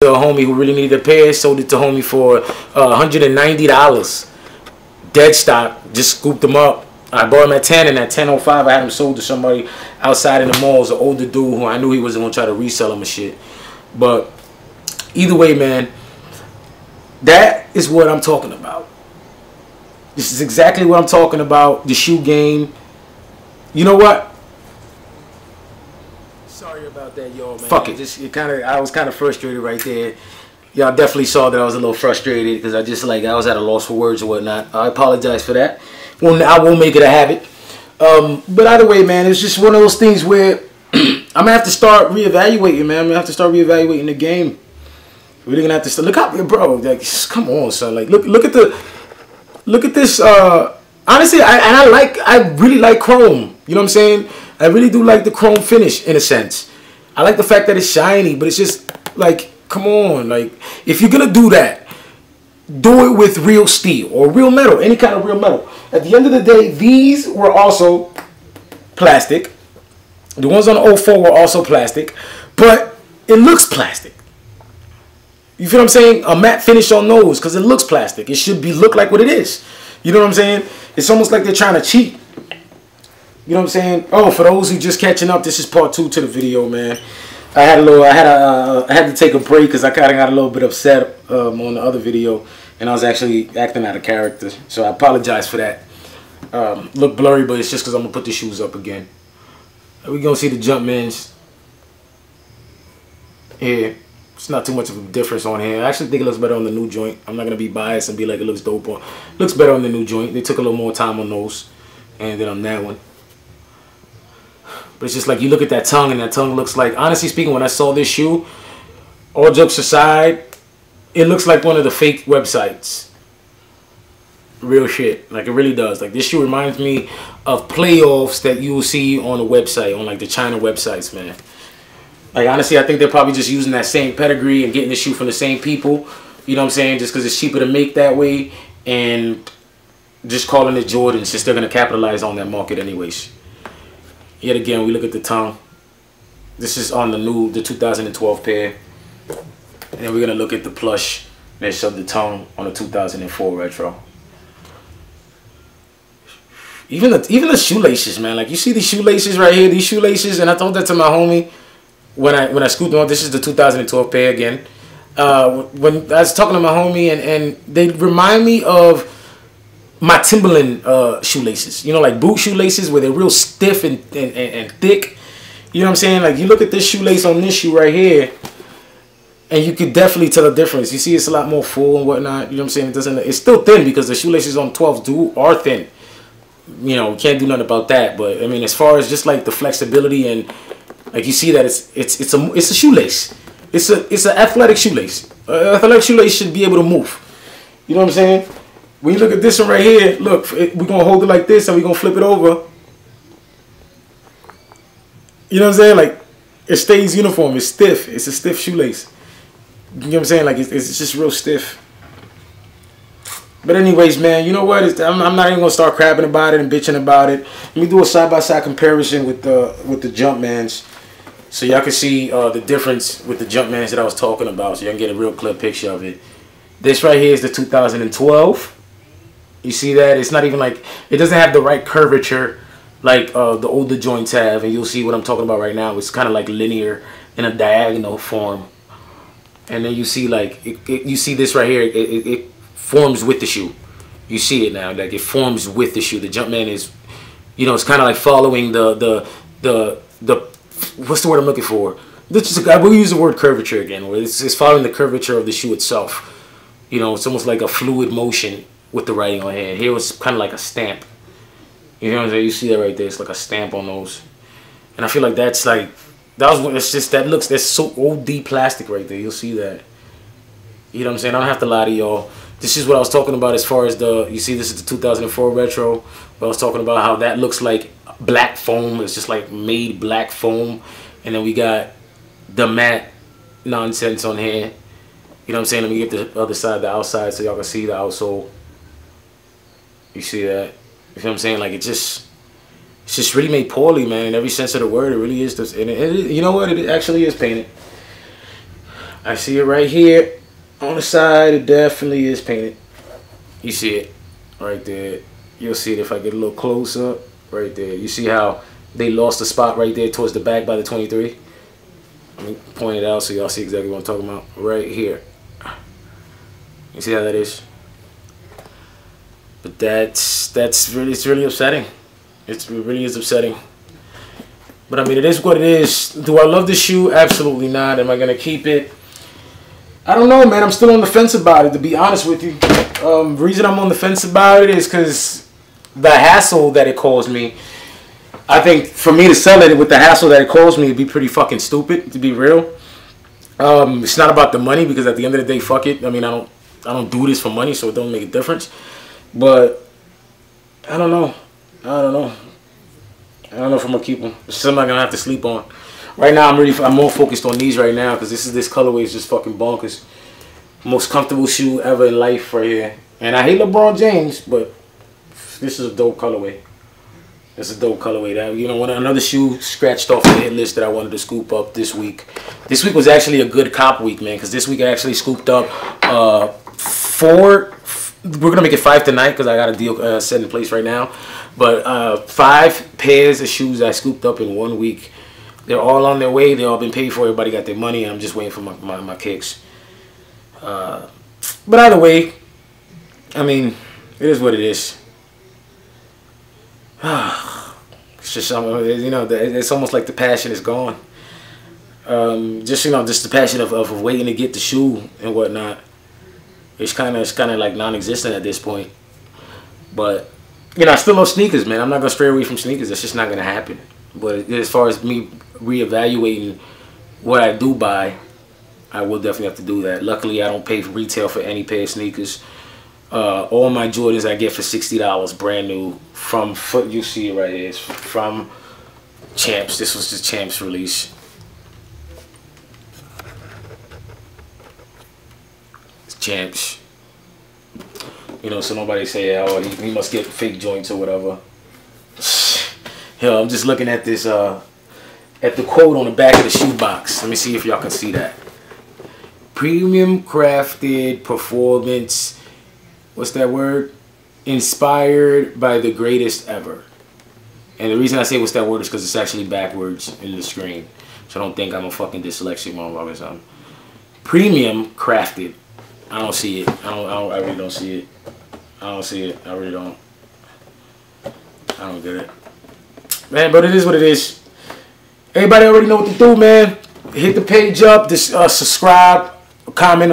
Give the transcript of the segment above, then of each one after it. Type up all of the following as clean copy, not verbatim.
to a homie who really needed a pair. Sold it to homie for $190. Dead stock. Just scooped them up. I bought him at 10, and at 10.05 I had him sold to somebody outside in the malls, an older dude who I knew he wasn't going to try to resell them and shit. But either way, man, that is what I'm talking about. This is exactly what I'm talking about. The shoe game. You know what? Sorry about that, y'all, man. Fuck it. I was kind of frustrated right there. Y'all definitely saw that I was a little frustrated because I was at a loss for words or whatnot. I apologize for that. Well, I won't make it a habit. But either way, man, it's just one of those things where I'm gonna have to start reevaluating, man. I'm gonna have to start reevaluating the game. We're really gonna have to start, look out, bro. Like, come on, son. Like, look at this. Honestly, I really like chrome. You know what I'm saying? I really do like the chrome finish in a sense. I like the fact that it's shiny, but it's just like, come on, like if you're gonna do that, do it with real steel or real metal, any kind of real metal. At the end of the day, these were also plastic. The ones on the 04 were also plastic, but it looks plastic. You feel what I'm saying? A matte finish on those because it looks plastic. It should look like what it is. You know what I'm saying? It's almost like they're trying to cheat. You know what I'm saying? Oh, for those who just catching up, this is part 2 to the video, man. I had to take a break because I kind of got a little bit upset on the other video, and I was actually acting out of character. So I apologize for that. Look blurry, but it's just because I'm gonna put the shoes up again. We're gonna see the Jumpmans here. It's not too much of a difference on here. I actually think it looks better on the new joint. I'm not gonna be biased and be like it looks dope. It looks better on the new joint. They took a little more time on those, and then on that one. But it's just like you look at that tongue, and that tongue looks like, honestly speaking, when I saw this shoe, all jokes aside, it looks like one of the fake websites. Real shit. Like, it really does. Like, this shoe reminds me of playoffs that you will see on a website, on like the China websites, man. Like, honestly, I think they're probably just using that same pedigree and getting the shoe from the same people. You know what I'm saying? Just because it's cheaper to make that way, and just calling it Jordans, since they're going to capitalize on that market anyways. Yet again, we look at the tongue. This is on the 2012 pair. And then we're going to look at the plush mesh of the tongue on the 2004 retro. Even the shoelaces, man. Like, you see these shoelaces right here, these shoelaces, and I told that to my homie when I scooped them up. This is the 2012 pair again. When I was talking to my homie, and they remind me of my Timberland shoelaces, you know, like boot shoelaces where they're real stiff and thick. You know what I'm saying? Like, you look at this shoelace on this shoe right here, and you could definitely tell the difference. You see, it's a lot more full and whatnot. You know what I'm saying? It's still thin because the shoelaces on 12s are thin. You know, can't do nothing about that. But I mean, as far as just like the flexibility and like, you see that it's a shoelace. It's an athletic shoelace. Athletic shoelace should be able to move. You know what I'm saying? When you look at this one right here, look, we're going to hold it like this and we're going to flip it over. You know what I'm saying? Like, it stays uniform. It's stiff. It's a stiff shoelace. You know what I'm saying? Like, it's just real stiff. But anyways, man, you know what? I'm not even going to start crapping about it and bitching about it. Let me do a side-by-side comparison with the Jumpmans, so y'all can see the difference with the Jumpmans that I was talking about, so y'all can get a real clear picture of it. This right here is the 2012. You see that? It's not even like, it doesn't have the right curvature like the older joints have, and you'll see what I'm talking about right now. It's kind of like linear in a diagonal form. And then you see like, you see this right here, it forms with the shoe. You see it now, like it forms with the shoe. The Jumpman is, you know, it's kind of like following the what's the word I'm looking for? I will use the word curvature again, where it's following the curvature of the shoe itself. You know, it's almost like a fluid motion with the writing on here. Here was kind of like a stamp. You know what I'm saying? You see that right there? It's like a stamp on those. And I feel like that's like, that's so OD plastic right there. You'll see that. You know what I'm saying? I don't have to lie to y'all. This is what I was talking about as far as you see, this is the 2004 retro. But I was talking about how that looks like black foam. It's just like made black foam. And then we got the matte nonsense on here. You know what I'm saying? Let me get the other side, the outside, so y'all can see the outsole. You see that? You feel what I'm saying? Like, it's just really made poorly, man. In every sense of the word, it really is. And you know what? It actually is painted. I see it right here on the side. It definitely is painted. You see it right there. You'll see it if I get a little close up. Right there. You see how they lost the spot right there towards the back by the 23? Let me point it out so y'all see exactly what I'm talking about. Right here. You see how that is? But it's really upsetting. It really is upsetting. But I mean, it is what it is. Do I love the shoe? Absolutely not. Am I gonna keep it? I don't know, man. I'm still on the fence about it, to be honest with you. Reason I'm on the fence about it is because the hassle that it caused me. I think for me to sell it with the hassle that it caused me, it'd be pretty fucking stupid, to be real. It's not about the money, because at the end of the day, fuck it. I mean, I don't do this for money, so it don't make a difference. But I don't know. I don't know if I'm gonna keep them. It's something I'm gonna have to sleep on. Right now, I'm more focused on these right now, because this colorway is just fucking bonkers. Most comfortable shoe ever in life right here. And I hate LeBron James, but this is a dope colorway. It's a dope colorway. That, you know, another shoe scratched off the hit list that I wanted to scoop up this week. This week was actually a good cop week, man, because this week I actually scooped up 4. We're gonna make it 5 tonight because I got a deal set in place right now. But 5 pairs of shoes I scooped up in 1 week. They're all on their way. They all been paid for. Everybody got their money. And I'm just waiting for my kicks. But either way, I mean, it is what it is. It's just, you know, it's almost like the passion is gone. Just, you know, just the passion of waiting to get the shoe and whatnot. It's kind of like non-existent at this point. But, you know, I still love sneakers, man. I'm not going to stray away from sneakers. That's just not going to happen. But as far as me reevaluating what I do buy, I will definitely have to do that. Luckily, I don't pay for retail for any pair of sneakers. All my Jordans I get for $60 brand new from Foot. You see it right here. It's from Champs. This was the Champs release. It's Champs. You know, so nobody say, oh, he must get fake joints or whatever. Hell, I'm just looking at this, at the quote on the back of the shoebox. Let me see if y'all can see that. Premium crafted performance. What's that word? Inspired by the greatest ever. And the reason I say what's that word is because it's actually backwards in the screen. So don't think I'm a fucking dyslexic motherfucker or something. Premium crafted. I don't see it. I really don't see it. I don't see it. I really don't. I don't get it. Man, but it is what it is. Everybody already know what to do, man. Hit the page up. Just subscribe. Comment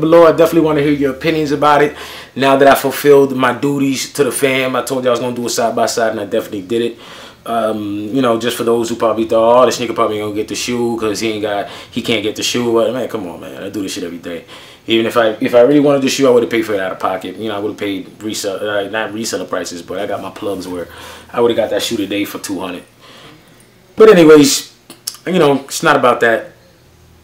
below. I definitely want to hear your opinions about it. Now that I fulfilled my duties to the fam, I told you I was gonna do a side by side, and I definitely did it. You know, just for those who probably thought, oh, this nigga probably gonna get the shoe because he can't get the shoe. But man, come on, man, I do this shit every day. Even if I really wanted the shoe, I would have paid for it out of pocket. You know, I would have paid not reseller prices, but I got my plugs where I would have got that shoe today for $200. But anyways, you know, it's not about that.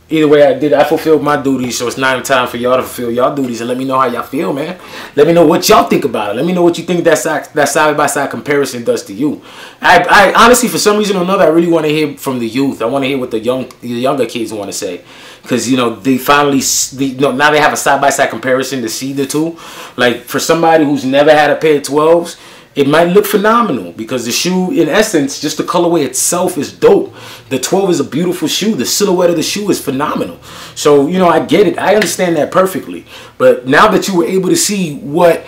Either way, I fulfilled my duties, so it's now time for y'all to fulfill y'all duties and let me know how y'all feel, man. Let me know what y'all think about it. Let me know what you think that side-by-side comparison does to you. I honestly, for some reason or another, I really want to hear from the youth. I want to hear what the younger kids want to say. Because, you know, they finally, now they have a side-by-side comparison to see the two. Like, for somebody who's never had a pair of 12s, it might look phenomenal because the shoe, in essence, just the colorway itself is dope. The 12 is a beautiful shoe. The silhouette of the shoe is phenomenal. So, you know, I get it. I understand that perfectly. But now that you were able to see what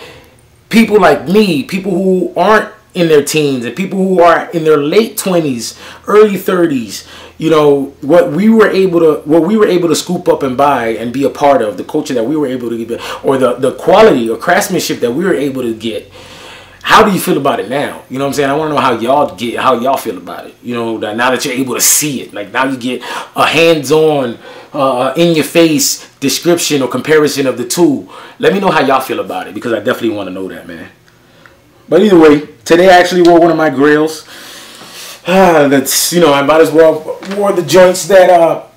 people like me, people who aren't in their teens and people who are in their late 20s, early 30s, you know, what we were able to scoop up and buy and be a part of, the culture that we were able to get, or the quality or craftsmanship that we were able to get. How do you feel about it now? You know what I'm saying? I want to know how y'all feel about it. You know, now that you're able to see it, like now you get a hands-on, in your face description or comparison of the two. Let me know how y'all feel about it because I definitely want to know that, man. But either way, today I actually wore one of my grails. That's, you know, I might as well wore the joints that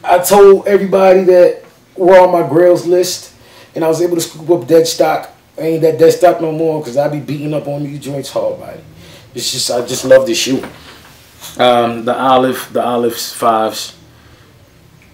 I told everybody that were on my grails list, and I was able to scoop up dead stock. I ain't that dead stock no more because I be beating up on these joints hard, buddy. It's just, I just love this shoe. The Olive 5s.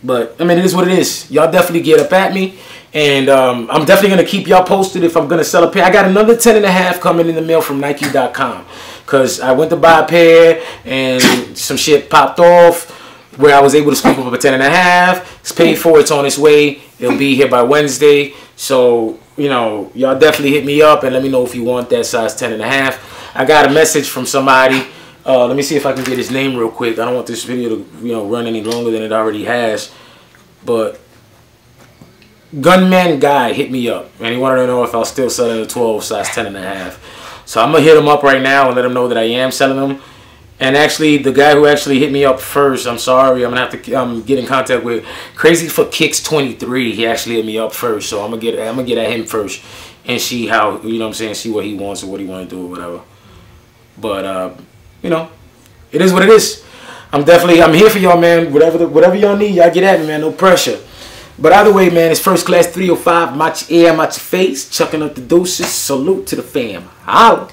But, I mean, it is what it is. Y'all definitely get up at me. And I'm definitely going to keep y'all posted if I'm going to sell a pair. I got another 10.5 coming in the mail from Nike.com. Because I went to buy a pair and some shit popped off where I was able to scoop up a 10.5. It's paid for. It's on its way. It'll be here by Wednesday. So, you know, y'all definitely hit me up and let me know if you want that size 10.5. I got a message from somebody. Let me see if I can get his name real quick. I don't want this video to, you know, run any longer than it already has. But Gunman Guy hit me up and he wanted to know if I was still selling the 12 size 10.5. So I'm gonna hit him up right now and let him know that I am selling them. And actually, the guy who actually hit me up first, I'm sorry, I'm gonna have to get in contact with Crazy for Kicks 23. He actually hit me up first, so I'm gonna get at him first and see how, you know what I'm saying, see what he wants or what he want to do or whatever. But you know, it is what it is. I'm here for y'all, man. Whatever y'all need, y'all get at me, man. No pressure. But either way, man, it's First Class 305. Match your air, match your face. Chucking up the deuces. Salute to the fam. Holla.